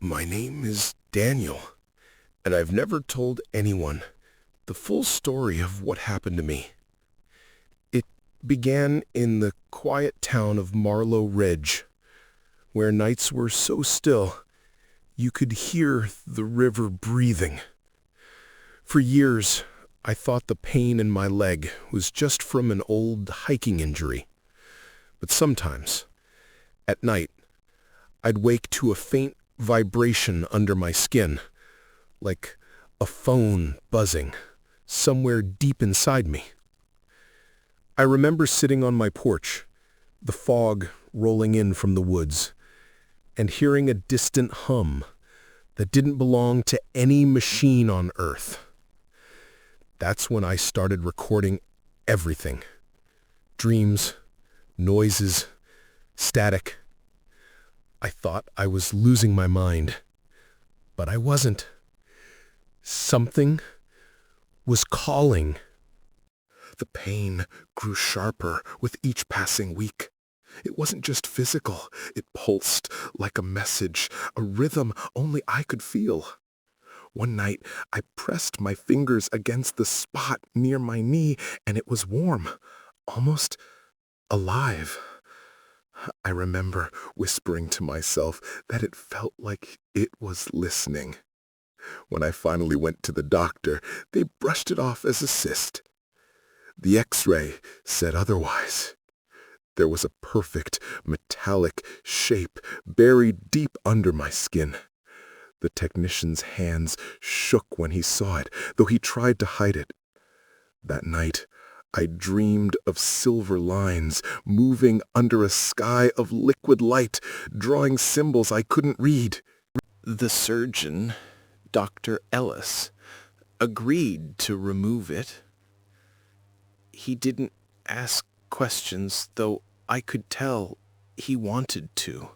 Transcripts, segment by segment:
My name is Daniel, and I've never told anyone the full story of what happened to me. It began in the quiet town of Marlow Ridge, where nights were so still you could hear the river breathing. For years, I thought the pain in my leg was just from an old hiking injury. But sometimes, at night, I'd wake to a faint vibration under my skin, like a phone buzzing somewhere deep inside me. I remember sitting on my porch, the fog rolling in from the woods, and hearing a distant hum that didn't belong to any machine on Earth. That's when I started recording everything. Dreams, noises, static. I thought I was losing my mind, but I wasn't. Something was calling. The pain grew sharper with each passing week. It wasn't just physical. It pulsed like a message, a rhythm only I could feel. One night, I pressed my fingers against the spot near my knee, and it was warm, almost alive. I remember whispering to myself that it felt like it was listening. When I finally went to the doctor, they brushed it off as a cyst. The X-ray said otherwise. There was a perfect metallic shape buried deep under my skin. The technician's hands shook when he saw it, though he tried to hide it. That night, I dreamed of silver lines moving under a sky of liquid light, drawing symbols I couldn't read. The surgeon, Dr. Ellis, agreed to remove it. He didn't ask questions, though I could tell he wanted to.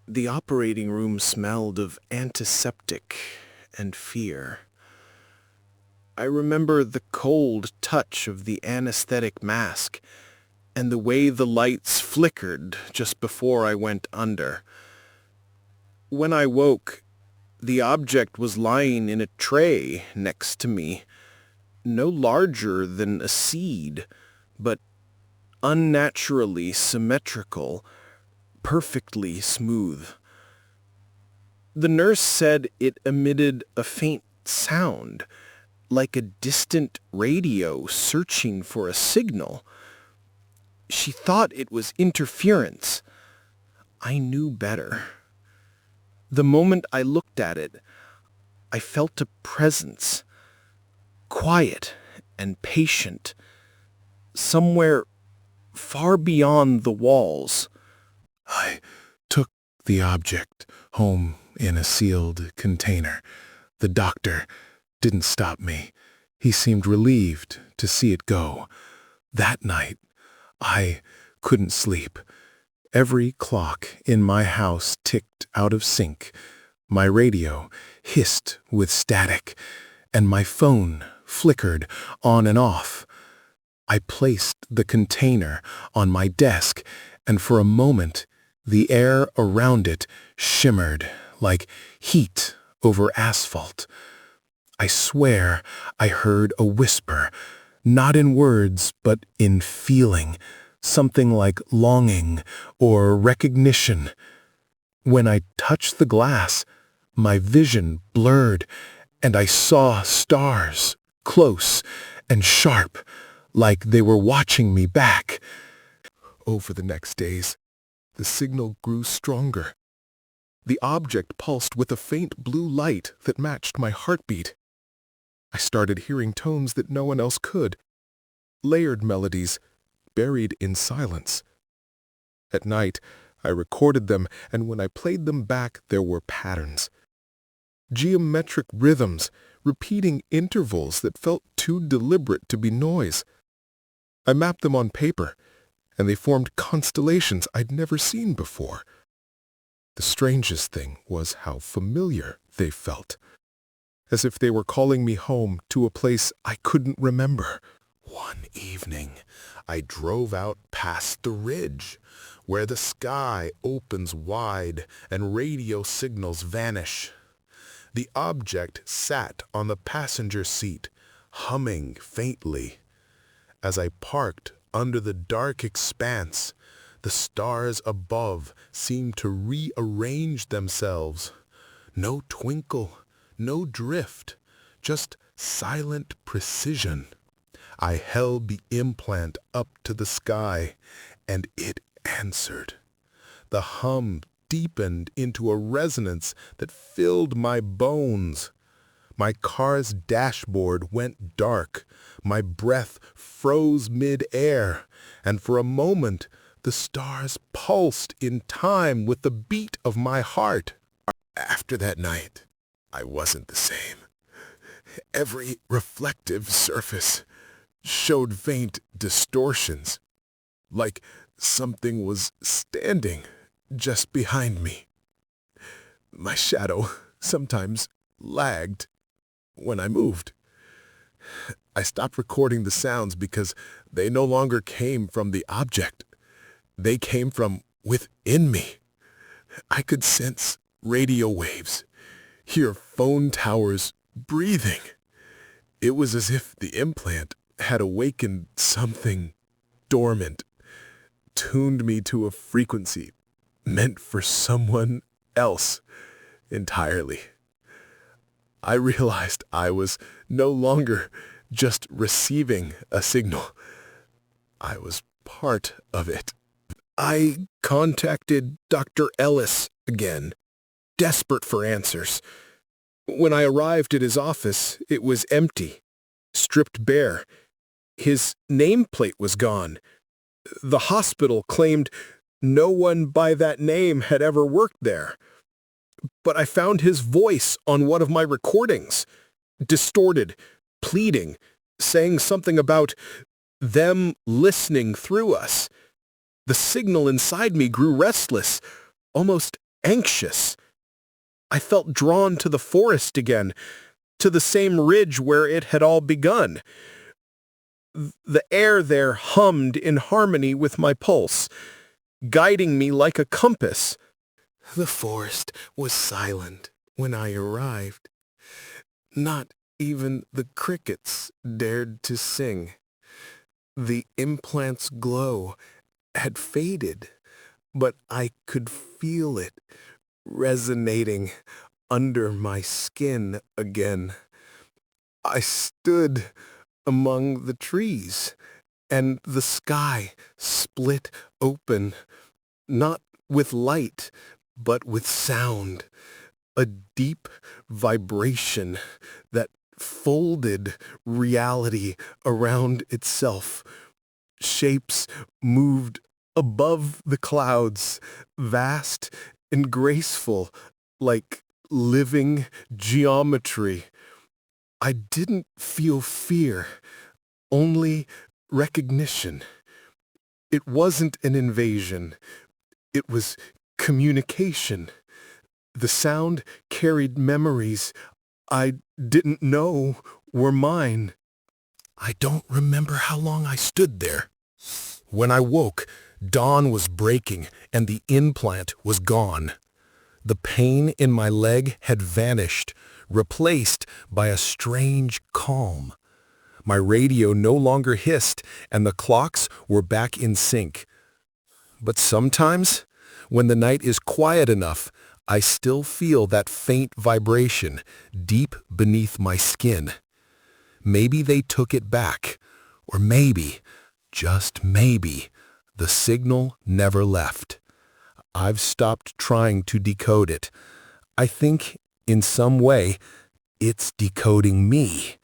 The operating room smelled of antiseptic and fear. I remember the cold touch of the anesthetic mask and the way the lights flickered just before I went under. When I woke, the object was lying in a tray next to me, no larger than a seed, but unnaturally symmetrical, perfectly smooth. The nurse said it emitted a faint sound, like a distant radio searching for a signal. She thought it was interference. I knew better. The moment I looked at it, I felt a presence, quiet and patient, somewhere far beyond the walls. I took the object home in a sealed container. The doctor didn't stop me. He seemed relieved to see it go. That night, I couldn't sleep. Every clock in my house ticked out of sync. My radio hissed with static, and my phone flickered on and off. I placed the container on my desk, and for a moment, the air around it shimmered like heat over asphalt. I swear I heard a whisper, not in words, but in feeling, something like longing or recognition. When I touched the glass, my vision blurred, and I saw stars, close and sharp, like they were watching me back. Over the next days, the signal grew stronger. The object pulsed with a faint blue light that matched my heartbeat. I started hearing tones that no one else could, layered melodies buried in silence. At night, I recorded them, and when I played them back, there were patterns. Geometric rhythms, repeating intervals that felt too deliberate to be noise. I mapped them on paper, and they formed constellations I'd never seen before. The strangest thing was how familiar they felt, as if they were calling me home to a place I couldn't remember. One evening, I drove out past the ridge, where the sky opens wide and radio signals vanish. The object sat on the passenger seat, humming faintly. As I parked under the dark expanse, the stars above seemed to rearrange themselves. No twinkle, no drift, just silent precision. I held the implant up to the sky, and it answered. The hum deepened into a resonance that filled my bones. My car's dashboard went dark, my breath froze mid-air, and for a moment the stars pulsed in time with the beat of my heart. After that night, I wasn't the same. Every reflective surface showed faint distortions, like something was standing just behind me. My shadow sometimes lagged when I moved. I stopped recording the sounds because they no longer came from the object. They came from within me. I could sense radio waves, hear phone towers breathing. It was as if the implant had awakened something dormant, tuned me to a frequency meant for someone else entirely. I realized I was no longer just receiving a signal. I was part of it. I contacted Dr. Ellis again, desperate for answers. When I arrived at his office, it was empty, stripped bare. His nameplate was gone. The hospital claimed no one by that name had ever worked there. But I found his voice on one of my recordings, distorted, pleading, saying something about them listening through us. The signal inside me grew restless, almost anxious. I felt drawn to the forest again, to the same ridge where it had all begun. The air there hummed in harmony with my pulse, guiding me like a compass. The forest was silent when I arrived. Not even the crickets dared to sing. The implant's glow had faded, but I could feel it resonating under my skin again. I stood among the trees, and the sky split open, not with light, but with sound, a deep vibration that folded reality around itself. Shapes moved above the clouds, vast and graceful, like living geometry. I didn't feel fear, only recognition. It wasn't an invasion. It was communication. The sound carried memories I didn't know were mine. I don't remember how long I stood there. When I woke, dawn was breaking and the implant was gone. The pain in my leg had vanished, replaced by a strange calm. My radio no longer hissed and the clocks were back in sync. But sometimes, when the night is quiet enough, I still feel that faint vibration deep beneath my skin. Maybe they took it back, or maybe, just maybe, the signal never left. I've stopped trying to decode it. I think, in some way, it's decoding me.